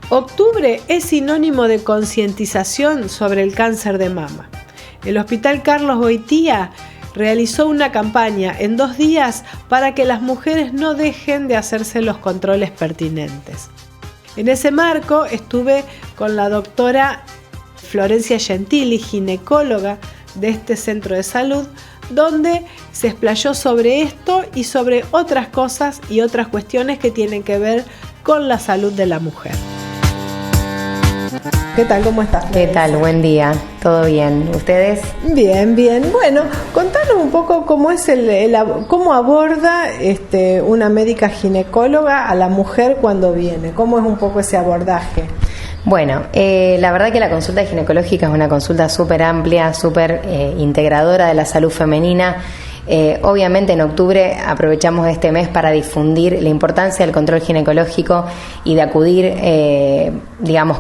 Octubre es sinónimo de concientización sobre el cáncer de mama. El Hospital Carlos Boitía realizó una campaña en 2 días para que las mujeres no dejen de hacerse los controles pertinentes. En ese marco estuve con la doctora Florencia Gentili, ginecóloga de este centro de salud, donde se explayó sobre esto y sobre otras cosas y otras cuestiones que tienen que ver con la salud de la mujer. ¿Qué tal? ¿Cómo estás? ¿Qué tal? Buen día. ¿Todo bien? ¿Ustedes? Bien, bien. Bueno, contanos un poco cómo es cómo aborda una médica ginecóloga a la mujer cuando viene. ¿Cómo es un poco ese abordaje? Bueno, la verdad que la consulta ginecológica es una consulta súper amplia, súper integradora de la salud femenina. Obviamente en octubre aprovechamos este mes para difundir la importancia del control ginecológico y de acudir,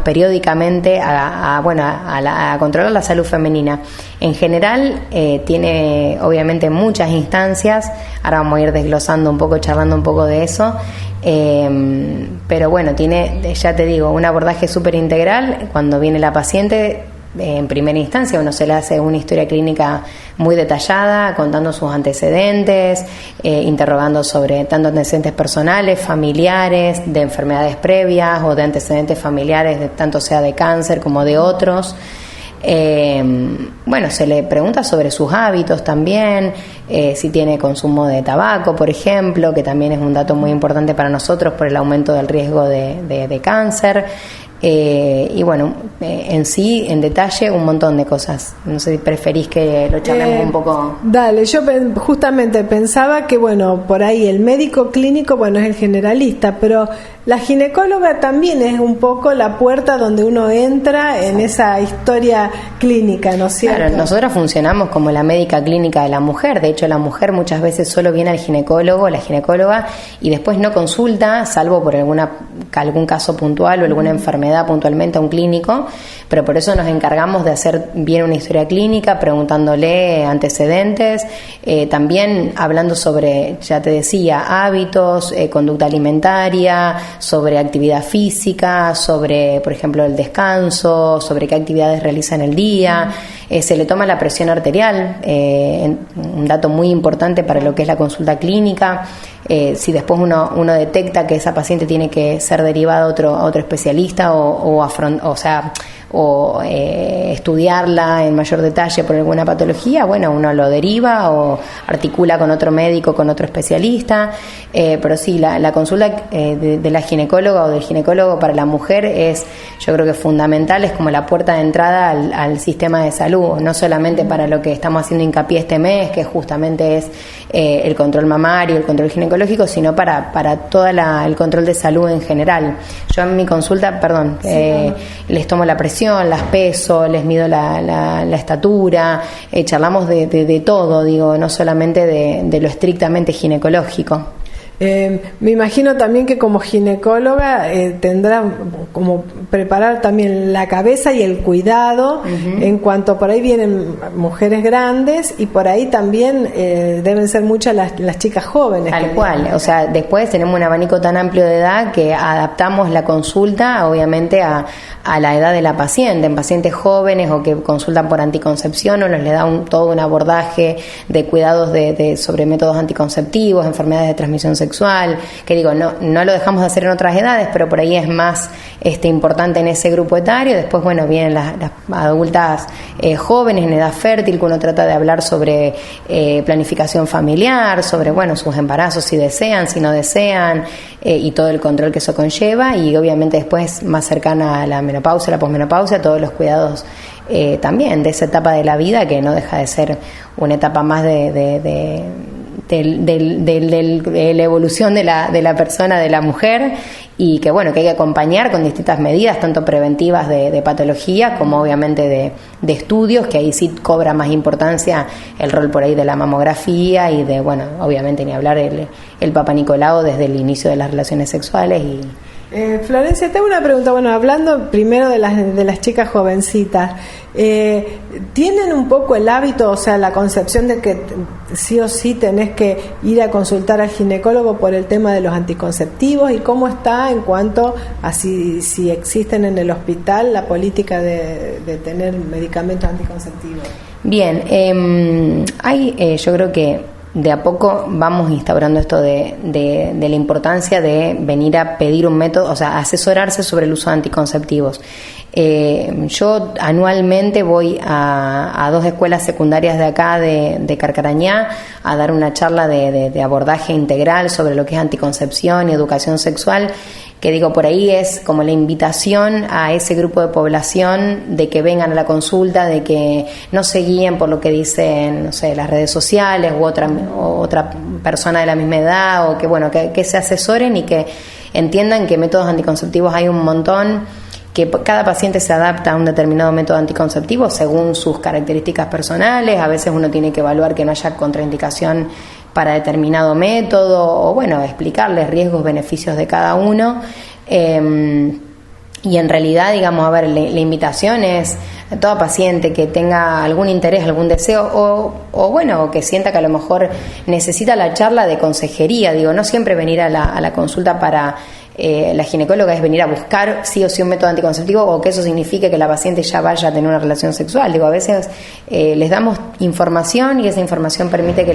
periódicamente a controlar la salud femenina. En general tiene obviamente muchas instancias, ahora vamos a ir desglosando un poco, charlando un poco de eso, pero bueno, tiene, ya te digo, un abordaje súper integral. Cuando viene la paciente, en primera instancia uno se le hace una historia clínica muy detallada, contando sus antecedentes, interrogando sobre tanto antecedentes personales, familiares, de enfermedades previas o de antecedentes familiares, tanto sea de cáncer como de otros. Se le pregunta sobre sus hábitos también, si tiene consumo de tabaco, por ejemplo, que también es un dato muy importante para nosotros por el aumento del riesgo de cáncer. En sí, en detalle, un montón de cosas. No sé si preferís que lo charlemos un poco. Dale, yo justamente pensaba que, por ahí el médico clínico, es el generalista, pero la ginecóloga también es un poco la puerta donde uno entra en esa historia clínica, ¿no es cierto? Claro, nosotros funcionamos como la médica clínica de la mujer. De hecho, la mujer muchas veces solo viene al ginecólogo o la ginecóloga y después no consulta, salvo por algún caso puntual o alguna enfermedad puntualmente a un clínico, pero por eso nos encargamos de hacer bien una historia clínica, preguntándole antecedentes, también hablando sobre, ya te decía, hábitos, conducta alimentaria, sobre actividad física, sobre, por ejemplo, el descanso, sobre qué actividades realiza en el día. Se le toma la presión arterial, un dato muy importante para lo que es la consulta clínica. Si después uno detecta que esa paciente tiene que ser derivada a otro especialista o estudiarla en mayor detalle por alguna patología, uno lo deriva o articula con otro médico, con otro especialista, pero sí, la consulta de la ginecóloga o del ginecólogo para la mujer yo creo que es fundamental, es como la puerta de entrada al sistema de salud, no solamente para lo que estamos haciendo hincapié este mes, que justamente es el control mamario, el control ginecológico, sino para todo el control de salud en general. Yo en mi consulta, les tomo la presión, las peso, les mido la estatura, charlamos de todo, no solamente de lo estrictamente ginecológico. Me imagino también que como ginecóloga tendrá como preparar también la cabeza y el cuidado en cuanto por ahí vienen mujeres grandes y por ahí también deben ser muchas las chicas jóvenes. Tal cual, o sea, después tenemos un abanico tan amplio de edad que adaptamos la consulta obviamente a la edad de la paciente. En pacientes jóvenes o que consultan por anticoncepción o les le da todo un abordaje de cuidados sobre métodos anticonceptivos, enfermedades de transmisión sexual, que no lo dejamos de hacer en otras edades, pero por ahí es más importante en ese grupo etario. Después, vienen las adultas jóvenes en edad fértil, que uno trata de hablar sobre planificación familiar, sobre, sus embarazos, si desean, si no desean, y todo el control que eso conlleva, y obviamente después, más cercana a la menopausia, la posmenopausia, todos los cuidados también de esa etapa de la vida, que no deja de ser una etapa más de la evolución de la persona, de la mujer, y que hay que acompañar con distintas medidas, tanto preventivas de patologías como obviamente de estudios, que ahí sí cobra más importancia el rol por ahí de la mamografía y obviamente ni hablar el Papá Nicolau desde el inicio de las relaciones sexuales Florencia, tengo una pregunta. Bueno, hablando primero de las chicas jovencitas, ¿tienen un poco el hábito, o sea, la concepción de que sí o sí tenés que ir a consultar al ginecólogo por el tema de los anticonceptivos? ¿Y cómo está en cuanto a si existen en el hospital la política de tener medicamentos anticonceptivos? Bien, yo creo que de a poco vamos instaurando esto de la importancia de venir a pedir un método, o sea, asesorarse sobre el uso de anticonceptivos. Yo anualmente voy a 2 escuelas secundarias de acá de Carcarañá a dar una charla de abordaje integral sobre lo que es anticoncepción y educación sexual, que digo, por ahí es como la invitación a ese grupo de población de que vengan a la consulta, de que no se guíen por lo que dicen, no sé, las redes sociales u otra persona de la misma edad, o que bueno, que se asesoren y que entiendan que métodos anticonceptivos hay un montón, que cada paciente se adapta a un determinado método anticonceptivo según sus características personales. A veces uno tiene que evaluar que no haya contraindicación para determinado método, o bueno, explicarles riesgos, beneficios de cada uno. Y en realidad, digamos, a ver, la invitación es a toda paciente que tenga algún interés, algún deseo, o bueno, o que sienta que a lo mejor necesita la charla de consejería. Digo, no siempre venir a la consulta para la ginecóloga es venir a buscar sí o sí un método anticonceptivo, o que eso signifique que la paciente ya vaya a tener una relación sexual. Digo, a veces les damos información y esa información permite que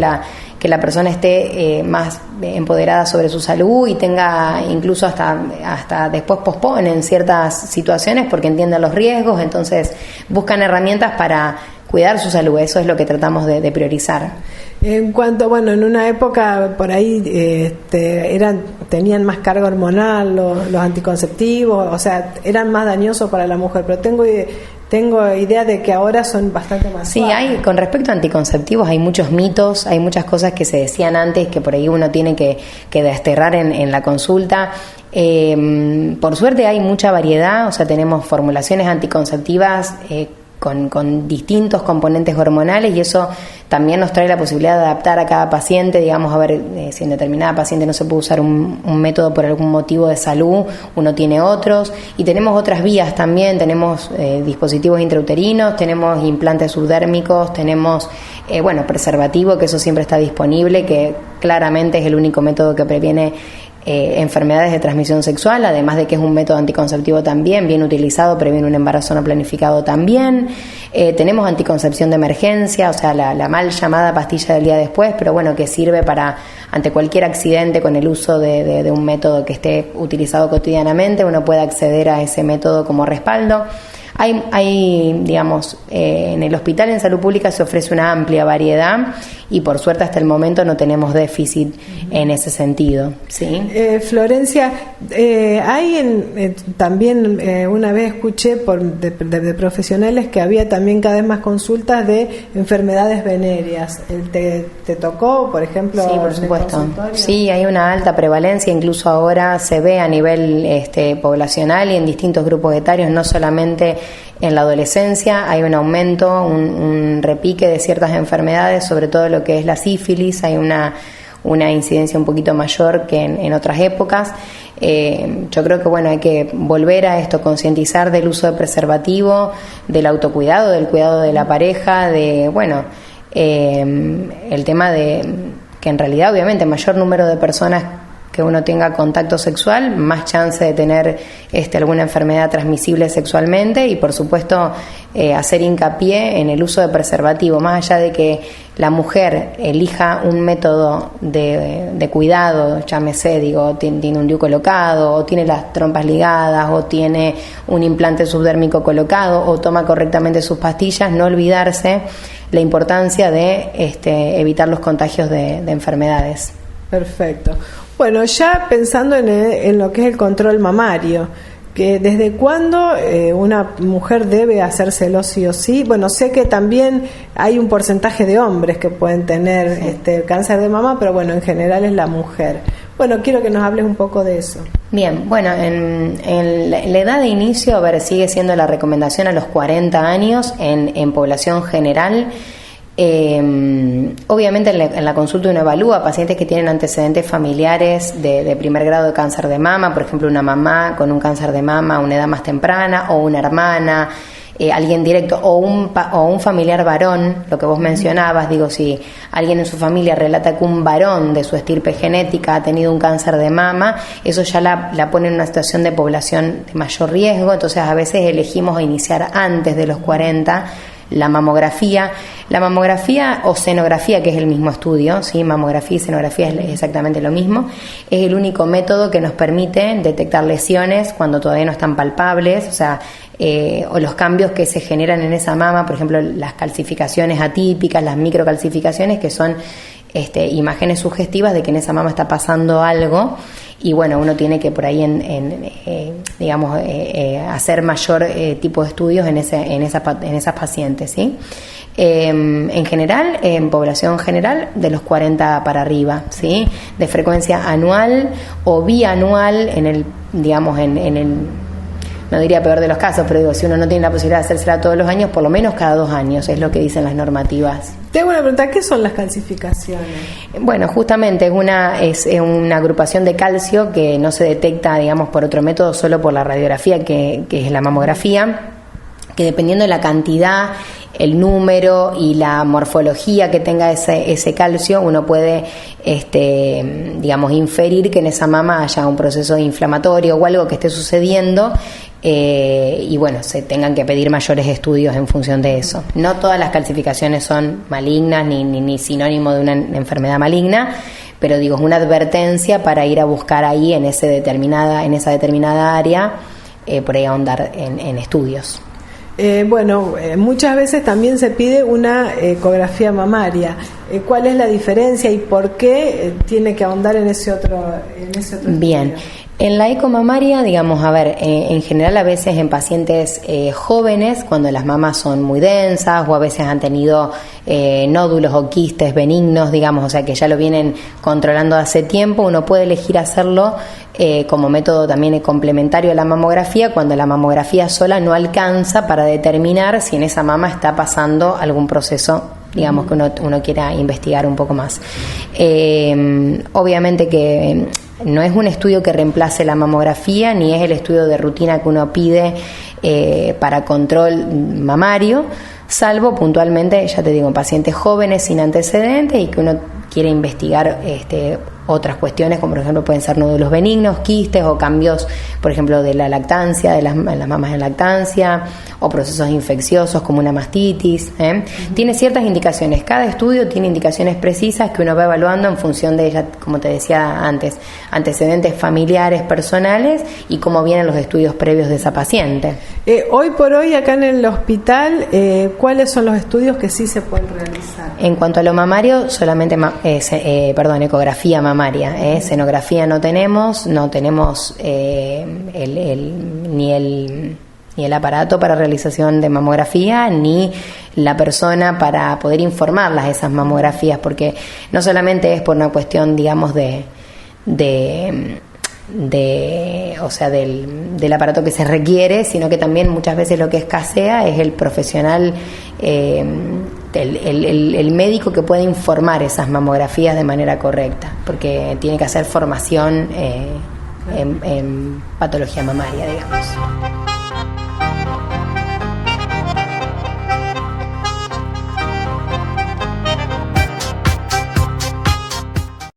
la persona esté más empoderada sobre su salud y tenga, incluso hasta después posponen ciertas situaciones porque entienden los riesgos, entonces buscan herramientas para cuidar su salud. Eso es lo que tratamos de priorizar. En cuanto, bueno, en una época por ahí tenían más carga hormonal los anticonceptivos, o sea, eran más dañosos para la mujer, pero tengo idea de que ahora son bastante más suaves. Con respecto a anticonceptivos hay muchos mitos, hay muchas cosas que se decían antes que por ahí uno tiene que desterrar en la consulta. Por suerte hay mucha variedad, o sea, tenemos formulaciones anticonceptivas con distintos componentes hormonales, y eso también nos trae la posibilidad de adaptar a cada paciente. Digamos, a ver, si en determinada paciente no se puede usar un método por algún motivo de salud, uno tiene otros, y tenemos otras vías también. Tenemos dispositivos intrauterinos, tenemos implantes subdérmicos, tenemos preservativo, que eso siempre está disponible, que claramente es el único método que previene enfermedades de transmisión sexual, además de que es un método anticonceptivo también, bien utilizado, previene un embarazo no planificado también. Tenemos anticoncepción de emergencia, o sea, la mal llamada pastilla del día después, pero bueno, que sirve para, ante cualquier accidente, con el uso de un método que esté utilizado cotidianamente, uno puede acceder a ese método como respaldo. Hay digamos, en el hospital en salud pública se ofrece una amplia variedad y por suerte hasta el momento no tenemos déficit en ese sentido. ¿Sí? Florencia, hay también una vez escuché de profesionales que había también cada vez más consultas de enfermedades venéreas. ¿Te tocó, por ejemplo? Sí, por supuesto. Sí, hay una alta prevalencia, incluso ahora se ve a nivel poblacional y en distintos grupos etarios, no solamente en la adolescencia. Hay un aumento, un repique de ciertas enfermedades, sobre todo lo que es la sífilis. Hay una incidencia un poquito mayor que en otras épocas. Yo creo que hay que volver a esto, concientizar del uso de preservativo, del autocuidado, del cuidado de la pareja, el tema de que en realidad obviamente mayor número de personas que uno tenga contacto sexual, más chance de tener alguna enfermedad transmisible sexualmente, y por supuesto hacer hincapié en el uso de preservativo, más allá de que la mujer elija un método de cuidado, llámese, tiene un DIU colocado, o tiene las trompas ligadas, o tiene un implante subdérmico colocado, o toma correctamente sus pastillas, no olvidarse la importancia de evitar los contagios de enfermedades. Perfecto. Bueno, ya pensando en lo que es el control mamario, que ¿desde cuándo una mujer debe hacérselo sí o sí? Bueno, sé que también hay un porcentaje de hombres que pueden tener cáncer de mama, pero bueno, en general es la mujer. Bueno, quiero que nos hables un poco de eso. Bien, bueno, en la edad de inicio, sigue siendo la recomendación a los 40 años en población general. Obviamente en la consulta uno evalúa pacientes que tienen antecedentes familiares de primer grado de cáncer de mama, por ejemplo una mamá con un cáncer de mama a una edad más temprana, o una hermana, alguien directo, o un familiar varón, lo que vos mencionabas. Digo, si alguien en su familia relata que un varón de su estirpe genética ha tenido un cáncer de mama, eso ya la pone en una situación de población de mayor riesgo. Entonces a veces elegimos iniciar antes de los 40 la mamografía o cenografía, que es el mismo estudio, ¿sí? Mamografía y cenografía es exactamente lo mismo. Es el único método que nos permite detectar lesiones cuando todavía no están palpables, o sea, o los cambios que se generan en esa mama, por ejemplo, las calcificaciones atípicas, las microcalcificaciones, que son imágenes sugestivas de que en esa mama está pasando algo. Y bueno, uno tiene que por ahí hacer mayor tipo de estudios en esas pacientes, ¿sí? En general, en población general, de los 40 para arriba, ¿sí? De frecuencia anual o bianual no diría peor de los casos, pero digo, si uno no tiene la posibilidad de hacérsela todos los años, por lo menos cada 2 años, es lo que dicen las normativas. Tengo una pregunta, ¿qué son las calcificaciones? Bueno, justamente es una agrupación de calcio que no se detecta, digamos, por otro método, solo por la radiografía, que es la mamografía, que dependiendo de la cantidad, el número y la morfología que tenga ese calcio, uno puede inferir que en esa mama haya un proceso inflamatorio o algo que esté sucediendo, y bueno, se tengan que pedir mayores estudios en función de eso. No todas las calcificaciones son malignas ni sinónimo de una enfermedad maligna, pero digo, es una advertencia para ir a buscar ahí en esa determinada área, por ahí ahondar en estudios. Muchas veces también se pide una ecografía mamaria. ¿Cuál es la diferencia y por qué tiene que ahondar en ese otro Bien, estudio? En la ecomamaria, digamos, en general a veces en pacientes jóvenes, cuando las mamas son muy densas o a veces han tenido nódulos o quistes benignos, digamos, o sea que ya lo vienen controlando hace tiempo, uno puede elegir hacerlo como método también complementario a la mamografía, cuando la mamografía sola no alcanza para determinar si en esa mama está pasando algún proceso, digamos, que uno quiera investigar un poco más. Obviamente que no es un estudio que reemplace la mamografía, ni es el estudio de rutina que uno pide para control mamario, salvo puntualmente, ya te digo, en pacientes jóvenes sin antecedentes y que uno quiere investigar otras cuestiones, como por ejemplo pueden ser nódulos benignos, quistes o cambios, por ejemplo, de la lactancia, de las mamas en lactancia, o procesos infecciosos como una mastitis. Tiene ciertas indicaciones. Cada estudio tiene indicaciones precisas que uno va evaluando en función de, ya, como te decía antes, antecedentes familiares, personales y cómo vienen los estudios previos de esa paciente. Hoy por hoy, acá en el hospital, ¿cuáles son los estudios que sí se pueden realizar? En cuanto a lo mamario, solamente ecografía mamaria, cenografía no tenemos ni el aparato para realización de mamografía, ni la persona para poder informarlas esas mamografías, porque no solamente es por una cuestión, digamos, del aparato que se requiere, sino que también muchas veces lo que escasea es el profesional, el médico que puede informar esas mamografías de manera correcta, porque tiene que hacer formación en patología mamaria, digamos.